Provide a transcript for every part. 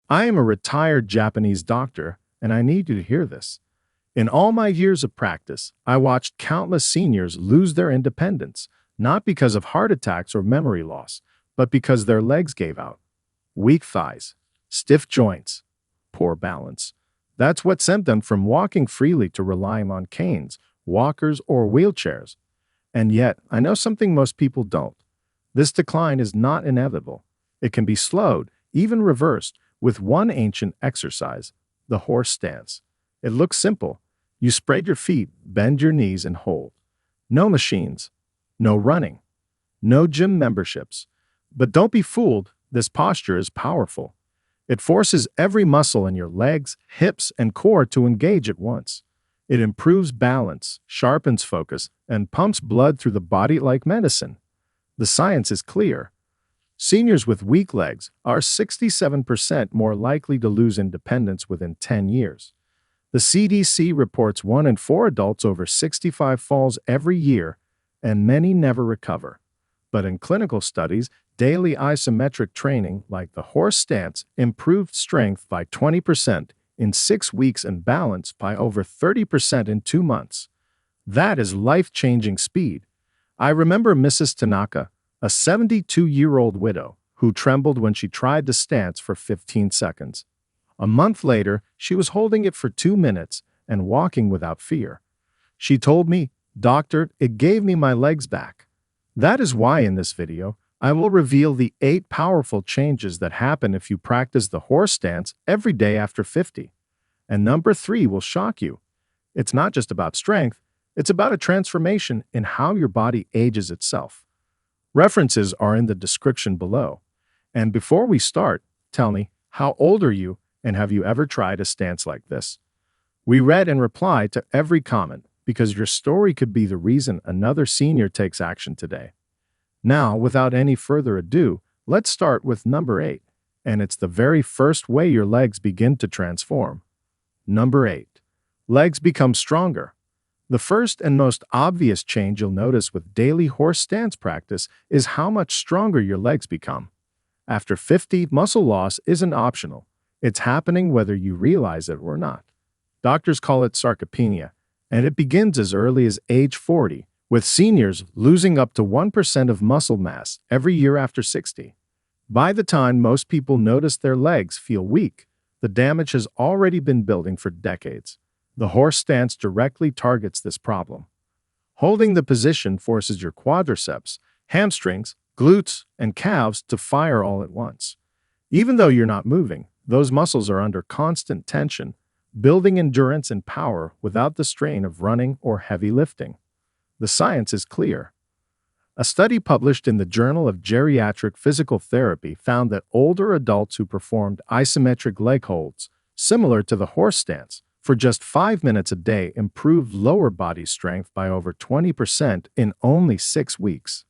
I am a retired Japanese doctor, and I need you to hear this. In all my years of practice, I watched countless seniors lose their independence, not because of heart attacks or memory loss, but because their legs gave out. Weak thighs, stiff joints, poor balance. That's what sent them from walking freely to relying on canes, walkers, or wheelchairs. And yet, I know something most people don't. This decline is not inevitable. It can be slowed, even reversed, with one ancient exercise, the horse stance. It looks simple. You spread your feet, bend your knees, and hold. No machines, no running, no gym memberships. But don't be fooled, this posture is powerful. It forces every muscle in your legs, hips, and core to engage at once. It improves balance, sharpens focus, and pumps blood through the body like medicine. The science is clear. Seniors with weak legs are 67% more likely to lose independence within 10 years. The CDC reports 1 in 4 adults over 65 falls every year, and many never recover. But in clinical studies, daily isometric training, like the horse stance, improved strength by 20% in 6 weeks and balance by over 30% in 2 months. That is life-changing speed. I remember Mrs. Tanaka, a 72-year-old widow, who trembled when she tried the stance for 15 seconds. A month later, she was holding it for 2 minutes and walking without fear. She told me, "Doctor, it gave me my legs back." That is why in this video, I will reveal the 8 powerful changes that happen if you practice the horse stance every day after 50. And number 3 will shock you. It's not just about strength, it's about a transformation in how your body ages itself. References are in the description below. And before we start, tell me, how old are you and have you ever tried a stance like this? We read and reply to every comment because your story could be the reason another senior takes action today. Now, without any further ado, let's start with number 8, and it's the very first way your legs begin to transform. Number 8. Legs become stronger. The first and most obvious change you'll notice with daily horse stance practice is how much stronger your legs become. After 50, muscle loss isn't optional. It's happening whether you realize it or not. Doctors call it sarcopenia, and it begins as early as age 40, with seniors losing up to 1% of muscle mass every year after 60. By the time most people notice their legs feel weak, the damage has already been building for decades. The horse stance directly targets this problem. Holding the position forces your quadriceps, hamstrings, glutes, and calves to fire all at once. Even though you're not moving, those muscles are under constant tension, building endurance and power without the strain of running or heavy lifting. The science is clear. A study published in the Journal of Geriatric Physical Therapy found that older adults who performed isometric leg holds, similar to the horse stance, for just 5 minutes a day improved lower body strength by over 20% in only 6 weeks.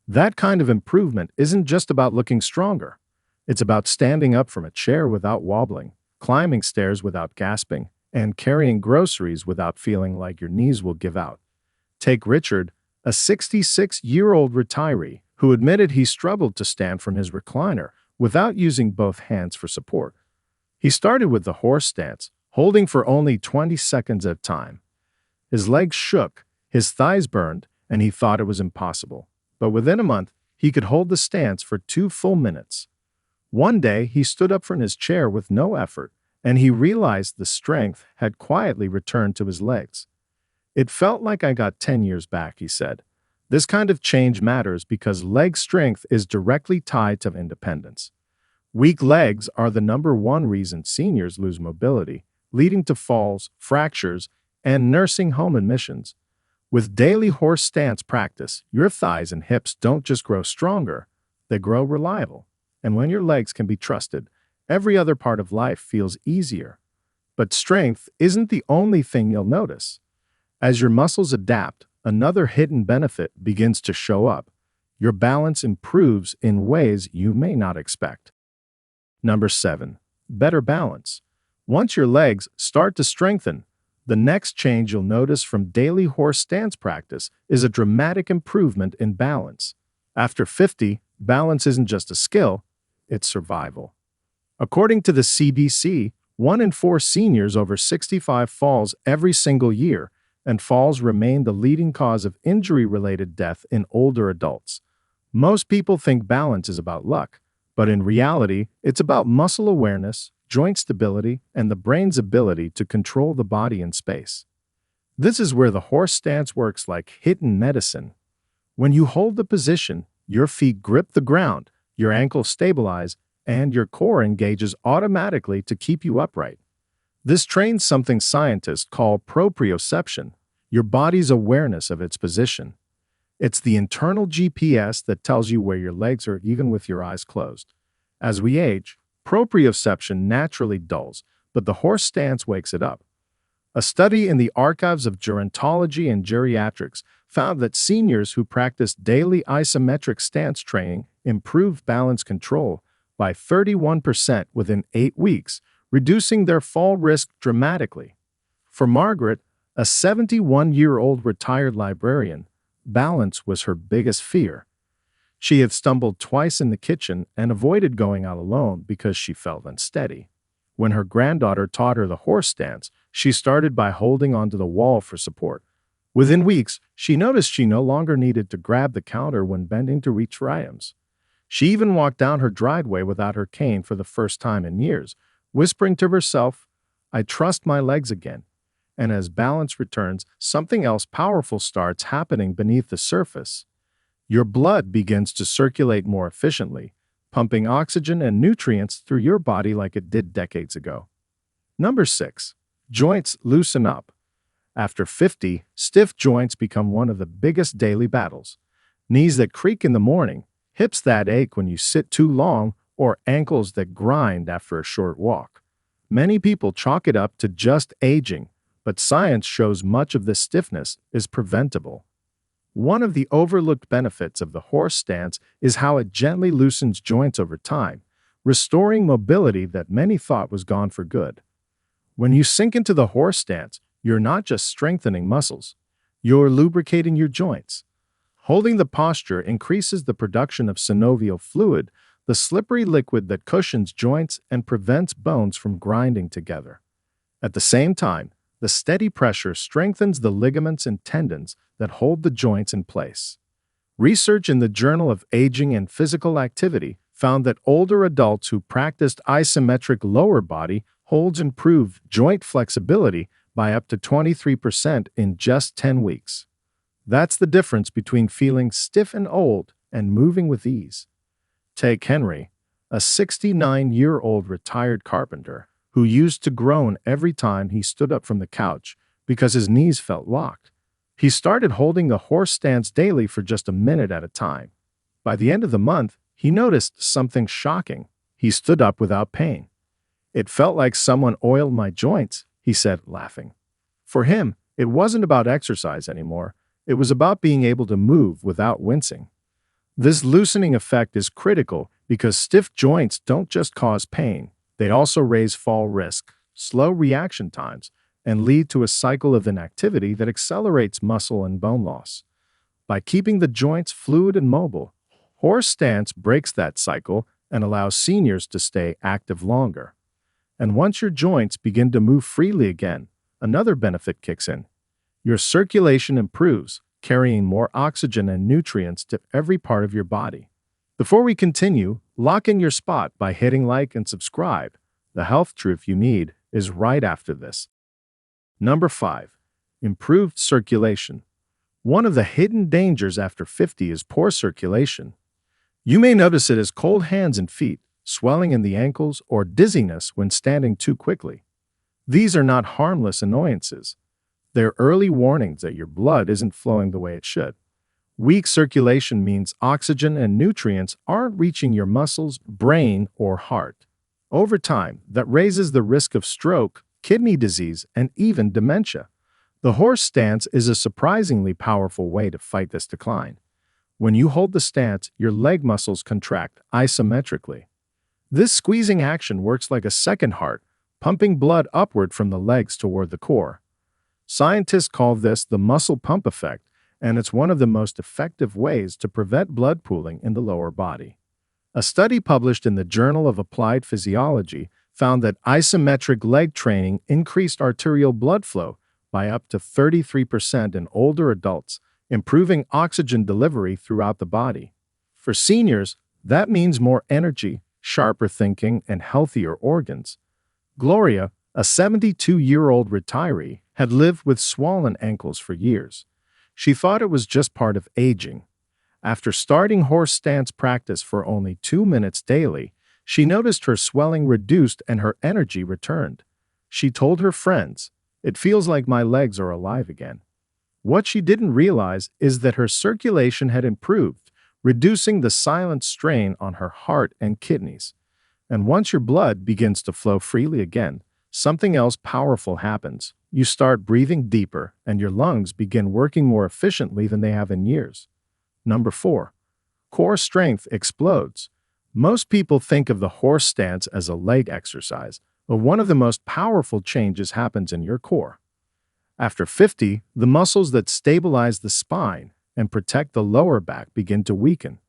That kind of improvement isn't just about looking stronger. It's about standing up from a chair without wobbling, climbing stairs without gasping, and carrying groceries without feeling like your knees will give out. Take Richard, a 66-year-old retiree who admitted he struggled to stand from his recliner without using both hands for support. He started with the horse stance, holding for only 20 seconds at a time. His legs shook, his thighs burned, and he thought it was impossible. But within a month, he could hold the stance for 2 full minutes. One day, he stood up from his chair with no effort, and he realized the strength had quietly returned to his legs. "It felt like I got 10 years back," he said. This kind of change matters because leg strength is directly tied to independence. Weak legs are the number 1 reason seniors lose mobility, leading to falls, fractures, and nursing home admissions. With daily horse stance practice, your thighs and hips don't just grow stronger, they grow reliable. And when your legs can be trusted, every other part of life feels easier. But strength isn't the only thing you'll notice. As your muscles adapt, another hidden benefit begins to show up. Your balance improves in ways you may not expect. Number 7. Better balance. Once your legs start to strengthen, the next change you'll notice from daily horse stance practice is a dramatic improvement in balance. After 50, balance isn't just a skill, it's survival. According to the CDC, 1 in 4 seniors over 65 falls every single year, and falls remain the leading cause of injury-related death in older adults. Most people think balance is about luck, but in reality, it's about muscle awareness, joint stability, and the brain's ability to control the body in space. This is where the horse stance works like hidden medicine. When you hold the position, your feet grip the ground, your ankles stabilize, and your core engages automatically to keep you upright. This trains something scientists call proprioception, your body's awareness of its position. It's the internal GPS that tells you where your legs are even with your eyes closed. As we age, proprioception naturally dulls, but the horse stance wakes it up. A study in the Archives of Gerontology and Geriatrics found that seniors who practiced daily isometric stance training improved balance control by 31% within 8 weeks, reducing their fall risk dramatically. For Margaret, a 71-year-old retired librarian, balance was her biggest fear. She had stumbled twice in the kitchen and avoided going out alone because she felt unsteady. When her granddaughter taught her the horse stance, she started by holding onto the wall for support. Within weeks, she noticed she no longer needed to grab the counter when bending to reach for items. She even walked down her driveway without her cane for the first time in years, whispering to herself, "I trust my legs again." And as balance returns, something else powerful starts happening beneath the surface. Your blood begins to circulate more efficiently, pumping oxygen and nutrients through your body like it did decades ago. Number 6. Joints loosen up. After 50, stiff joints become one of the biggest daily battles. Knees that creak in the morning, hips that ache when you sit too long, or ankles that grind after a short walk. Many people chalk it up to just aging, but science shows much of this stiffness is preventable. One of the overlooked benefits of the horse stance is how it gently loosens joints over time, restoring mobility that many thought was gone for good. When you sink into the horse stance, you're not just strengthening muscles, you're lubricating your joints. Holding the posture increases the production of synovial fluid, the slippery liquid that cushions joints and prevents bones from grinding together. At the same time, the steady pressure strengthens the ligaments and tendons that hold the joints in place. Research in the Journal of Aging and Physical Activity found that older adults who practiced isometric lower body holds improved joint flexibility by up to 23% in just 10 weeks. That's the difference between feeling stiff and old and moving with ease. Take Henry, a 69-year-old retired carpenter who used to groan every time he stood up from the couch because his knees felt locked. He started holding the horse stance daily for just a minute at a time. By the end of the month, he noticed something shocking. He stood up without pain. "It felt like someone oiled my joints," he said, laughing. For him, it wasn't about exercise anymore. It was about being able to move without wincing. This loosening effect is critical because stiff joints don't just cause pain. They also raise fall risk, slow reaction times, and lead to a cycle of inactivity that accelerates muscle and bone loss. By keeping the joints fluid and mobile, horse stance breaks that cycle and allows seniors to stay active longer. And once your joints begin to move freely again, another benefit kicks in. Your circulation improves, carrying more oxygen and nutrients to every part of your body. Before we continue, lock in your spot by hitting like and subscribe. The health truth you need is right after this. Number 5. Improved circulation. One of the hidden dangers after 50 is poor circulation. You may notice it as cold hands and feet, swelling in the ankles, or dizziness when standing too quickly. These are not harmless annoyances. They're early warnings that your blood isn't flowing the way it should. Weak circulation means oxygen and nutrients aren't reaching your muscles, brain, or heart. Over time, that raises the risk of stroke, kidney disease, and even dementia. The horse stance is a surprisingly powerful way to fight this decline. When you hold the stance, your leg muscles contract isometrically. This squeezing action works like a second heart, pumping blood upward from the legs toward the core. Scientists call this the muscle pump effect, and it's one of the most effective ways to prevent blood pooling in the lower body. A study published in the Journal of Applied Physiology found that isometric leg training increased arterial blood flow by up to 33% in older adults, improving oxygen delivery throughout the body. For seniors, that means more energy, sharper thinking, and healthier organs. Gloria, a 72-year-old retiree, had lived with swollen ankles for years. She thought it was just part of aging. After starting horse stance practice for only 2 minutes daily, she noticed her swelling reduced and her energy returned. She told her friends, "It feels like my legs are alive again." What she didn't realize is that her circulation had improved, reducing the silent strain on her heart and kidneys. And once your blood begins to flow freely again, something else powerful happens. You start breathing deeper, and your lungs begin working more efficiently than they have in years. Number 4. Core strength explodes. Most people think of the horse stance as a leg exercise, but one of the most powerful changes happens in your core. After 50, the muscles that stabilize the spine and protect the lower back begin to weaken.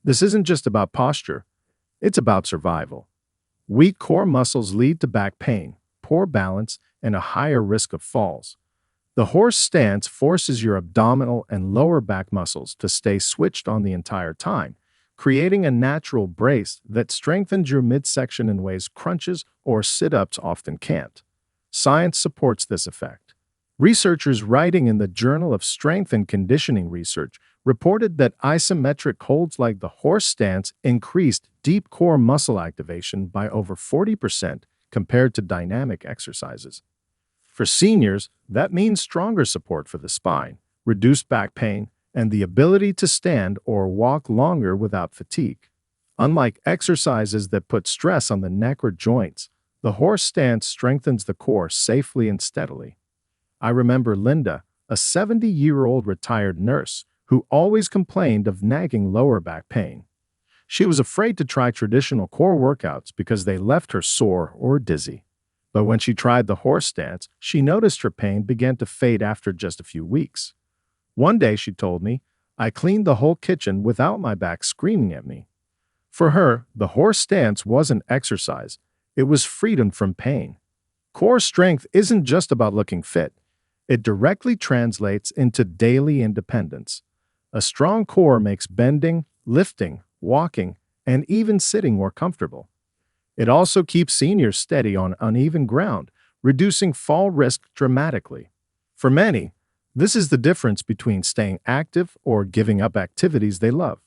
This isn't just about posture, it's about survival. Weak core muscles lead to back pain, poor balance, and a higher risk of falls. The horse stance forces your abdominal and lower back muscles to stay switched on the entire time, creating a natural brace that strengthens your midsection in ways crunches or sit-ups often can't. Science supports this effect. Researchers writing in the Journal of Strength and Conditioning Research reported that isometric holds like the horse stance increased deep core muscle activation by over 40% compared to dynamic exercises. For seniors, that means stronger support for the spine, reduced back pain, and the ability to stand or walk longer without fatigue. Unlike exercises that put stress on the neck or joints, the horse stance strengthens the core safely and steadily. I remember Linda, a 70-year-old retired nurse, who always complained of nagging lower back pain. She was afraid to try traditional core workouts because they left her sore or dizzy. But when she tried the horse stance, she noticed her pain began to fade after just a few weeks. One day, she told me, "I cleaned the whole kitchen without my back screaming at me." For her, the horse stance wasn't exercise, it was freedom from pain. Core strength isn't just about looking fit. It directly translates into daily independence. A strong core makes bending, lifting, walking, and even sitting more comfortable. It also keeps seniors steady on uneven ground, reducing fall risk dramatically. For many, this is the difference between staying active or giving up activities they love.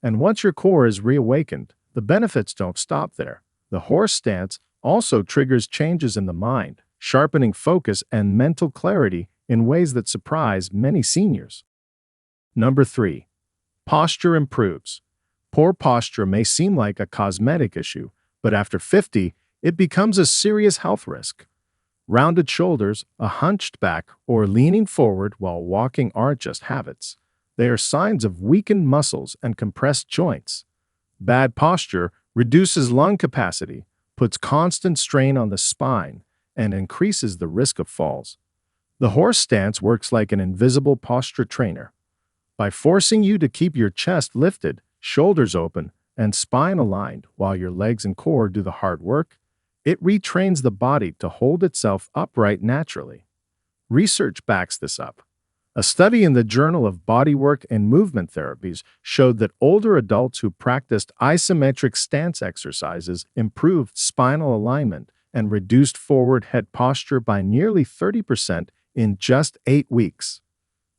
And once your core is reawakened, the benefits don't stop there. The horse stance also triggers changes in the mind, sharpening focus and mental clarity in ways that surprise many seniors. Number 3. Posture improves. Poor posture may seem like a cosmetic issue, but after 50, it becomes a serious health risk. Rounded shoulders, a hunched back, or leaning forward while walking aren't just habits. They are signs of weakened muscles and compressed joints. Bad posture reduces lung capacity, puts constant strain on the spine, and increases the risk of falls. The horse stance works like an invisible posture trainer. By forcing you to keep your chest lifted, shoulders open, and spine aligned while your legs and core do the hard work, it retrains the body to hold itself upright naturally. Research backs this up. A study in the Journal of Bodywork and Movement Therapies showed that older adults who practiced isometric stance exercises improved spinal alignment and reduced forward head posture by nearly 30% in just 8 weeks.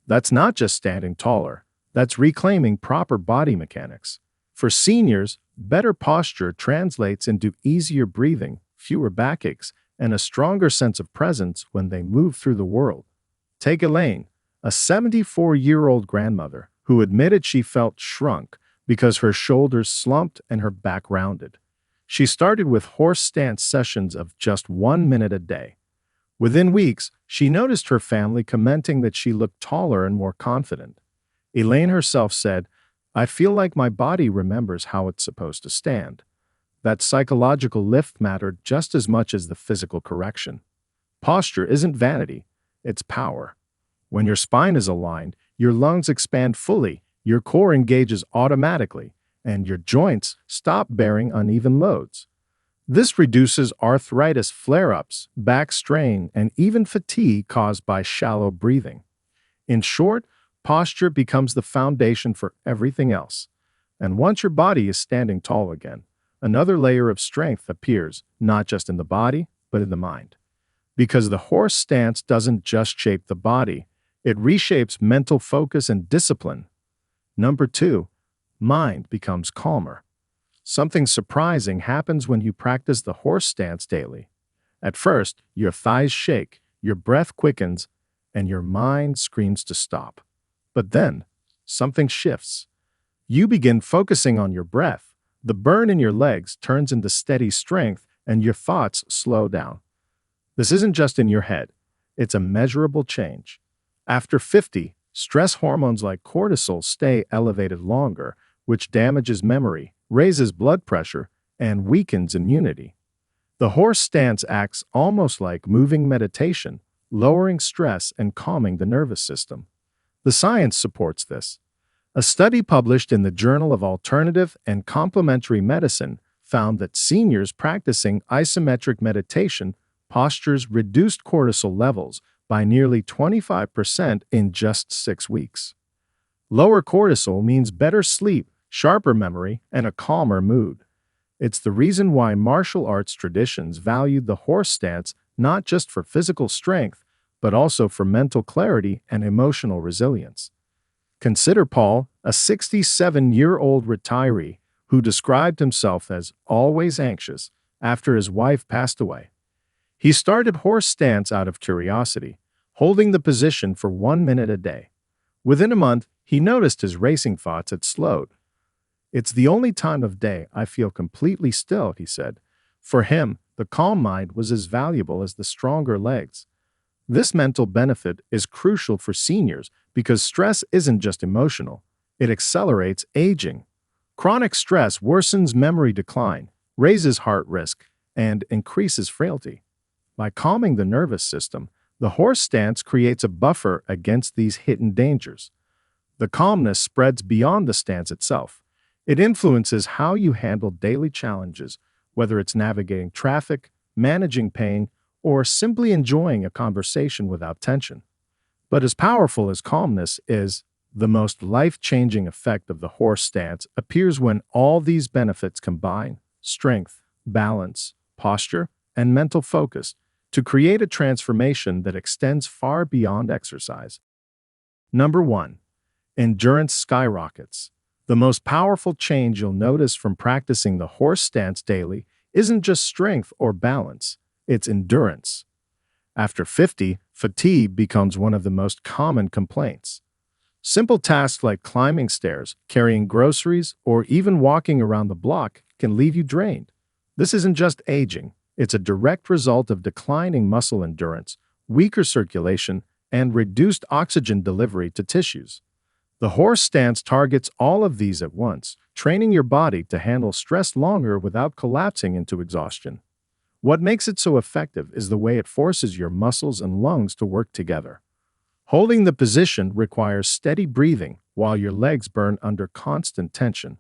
That's not just standing taller, that's reclaiming proper body mechanics. For seniors, better posture translates into easier breathing, fewer backaches, and a stronger sense of presence when they move through the world. Take Elaine, a 74-year-old grandmother who admitted she felt shrunk because her shoulders slumped and her back rounded. She started with horse stance sessions of just 1 minute a day. Within weeks, she noticed her family commenting that she looked taller and more confident. Elaine herself said, "I feel like my body remembers how it's supposed to stand." That psychological lift mattered just as much as the physical correction. Posture isn't vanity, it's power. When your spine is aligned, your lungs expand fully, your core engages automatically, and your joints stop bearing uneven loads. This reduces arthritis flare-ups, back strain, and even fatigue caused by shallow breathing. In short, posture becomes the foundation for everything else. And once your body is standing tall again, another layer of strength appears, not just in the body, but in the mind. Because the horse stance doesn't just shape the body, it reshapes mental focus and discipline. Number 2, mind becomes calmer. Something surprising happens when you practice the horse stance daily. At first, your thighs shake, your breath quickens, and your mind screams to stop. But then, something shifts. You begin focusing on your breath. The burn in your legs turns into steady strength, and your thoughts slow down. This isn't just in your head. It's a measurable change. After 50, stress hormones like cortisol stay elevated longer, which damages memory, raises blood pressure, and weakens immunity. The horse stance acts almost like moving meditation, lowering stress and calming the nervous system. The science supports this. A study published in the Journal of Alternative and Complementary Medicine found that seniors practicing isometric meditation postures reduced cortisol levels by nearly 25% in just 6 weeks. Lower cortisol means better sleep, sharper memory, and a calmer mood. It's the reason why martial arts traditions valued the horse stance not just for physical strength, but also for mental clarity and emotional resilience. Consider Paul, a 67-year-old retiree who described himself as always anxious after his wife passed away. He started horse stance out of curiosity, holding the position for 1 minute a day. Within a month, he noticed his racing thoughts had slowed. "It's the only time of day I feel completely still," he said. For him, the calm mind was as valuable as the stronger legs. This mental benefit is crucial for seniors because stress isn't just emotional, it accelerates aging. Chronic stress worsens memory decline, raises heart risk, and increases frailty. By calming the nervous system, the horse stance creates a buffer against these hidden dangers. The calmness spreads beyond the stance itself. It influences how you handle daily challenges, whether it's navigating traffic, managing pain, or simply enjoying a conversation without tension. But as powerful as calmness is, the most life-changing effect of the horse stance appears when all these benefits combine: strength, balance, posture, and mental focus to create a transformation that extends far beyond exercise. Number 1. Endurance skyrockets. The most powerful change you'll notice from practicing the horse stance daily isn't just strength or balance, it's endurance. After 50, fatigue becomes one of the most common complaints. Simple tasks like climbing stairs, carrying groceries, or even walking around the block can leave you drained. This isn't just aging, it's a direct result of declining muscle endurance, weaker circulation, and reduced oxygen delivery to tissues. The horse stance targets all of these at once, training your body to handle stress longer without collapsing into exhaustion. What makes it so effective is the way it forces your muscles and lungs to work together. Holding the position requires steady breathing while your legs burn under constant tension.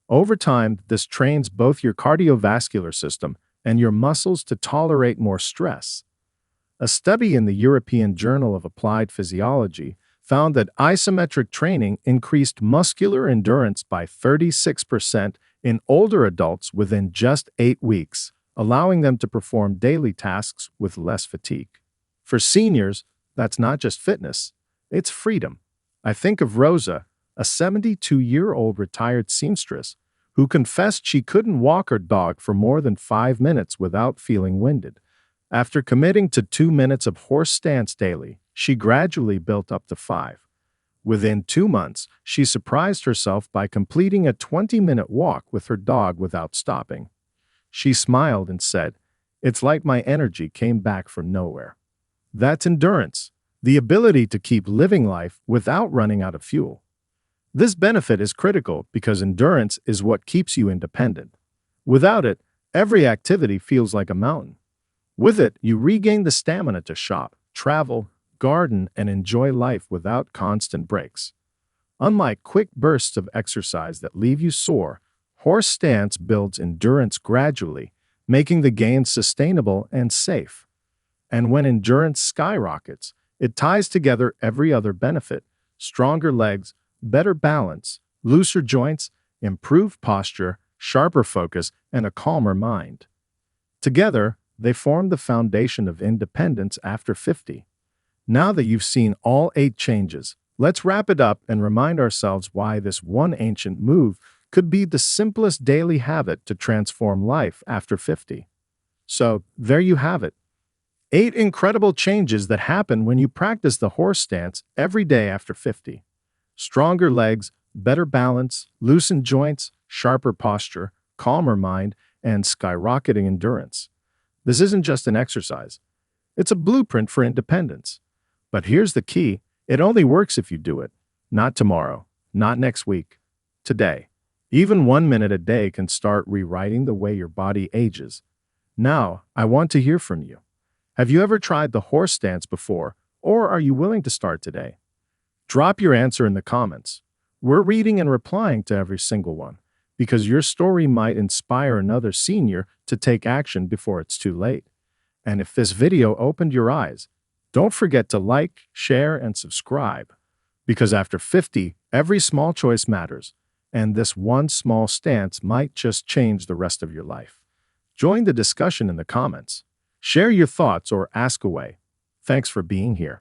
Over time, this trains both your cardiovascular system and your muscles to tolerate more stress. A study in the European Journal of Applied Physiology found that isometric training increased muscular endurance by 36% in older adults within just 8 weeks, allowing them to perform daily tasks with less fatigue. For seniors, that's not just fitness, it's freedom. I think of Rosa, a 72-year-old retired seamstress, who confessed she couldn't walk her dog for more than 5 minutes without feeling winded. After committing to 2 minutes of horse stance daily, she gradually built up to 5. Within 2 months, she surprised herself by completing a 20-minute walk with her dog without stopping. She smiled and said, "It's like my energy came back from nowhere." That's endurance, the ability to keep living life without running out of fuel. This benefit is critical because endurance is what keeps you independent. Without it, every activity feels like a mountain. With it, you regain the stamina to shop, travel, garden, and enjoy life without constant breaks. Unlike quick bursts of exercise that leave you sore, Horse stance builds endurance gradually, making the gains sustainable and safe. And when endurance skyrockets, it ties together every other benefit: stronger legs, better balance, looser joints, improved posture, sharper focus, and a calmer mind. Together, they form the foundation of independence after 50. Now that you've seen all 8 changes, let's wrap it up and remind ourselves why this one ancient move could be the simplest daily habit to transform life after 50. So, there you have it. 8 incredible changes that happen when you practice the horse stance every day after 50. Stronger legs, better balance, loosened joints, sharper posture, calmer mind, and skyrocketing endurance. This isn't just an exercise. It's a blueprint for independence. But here's the key: it only works if you do it. Not tomorrow, not next week, today. Even 1 minute a day can start rewriting the way your body ages. Now, I want to hear from you. Have you ever tried the horse stance before, or are you willing to start today? Drop your answer in the comments. We're reading and replying to every single one, because your story might inspire another senior to take action before it's too late. And if this video opened your eyes, don't forget to like, share, and subscribe, because after 50, every small choice matters, and this one small stance might just change the rest of your life. Join the discussion in the comments. Share your thoughts or ask away. Thanks for being here.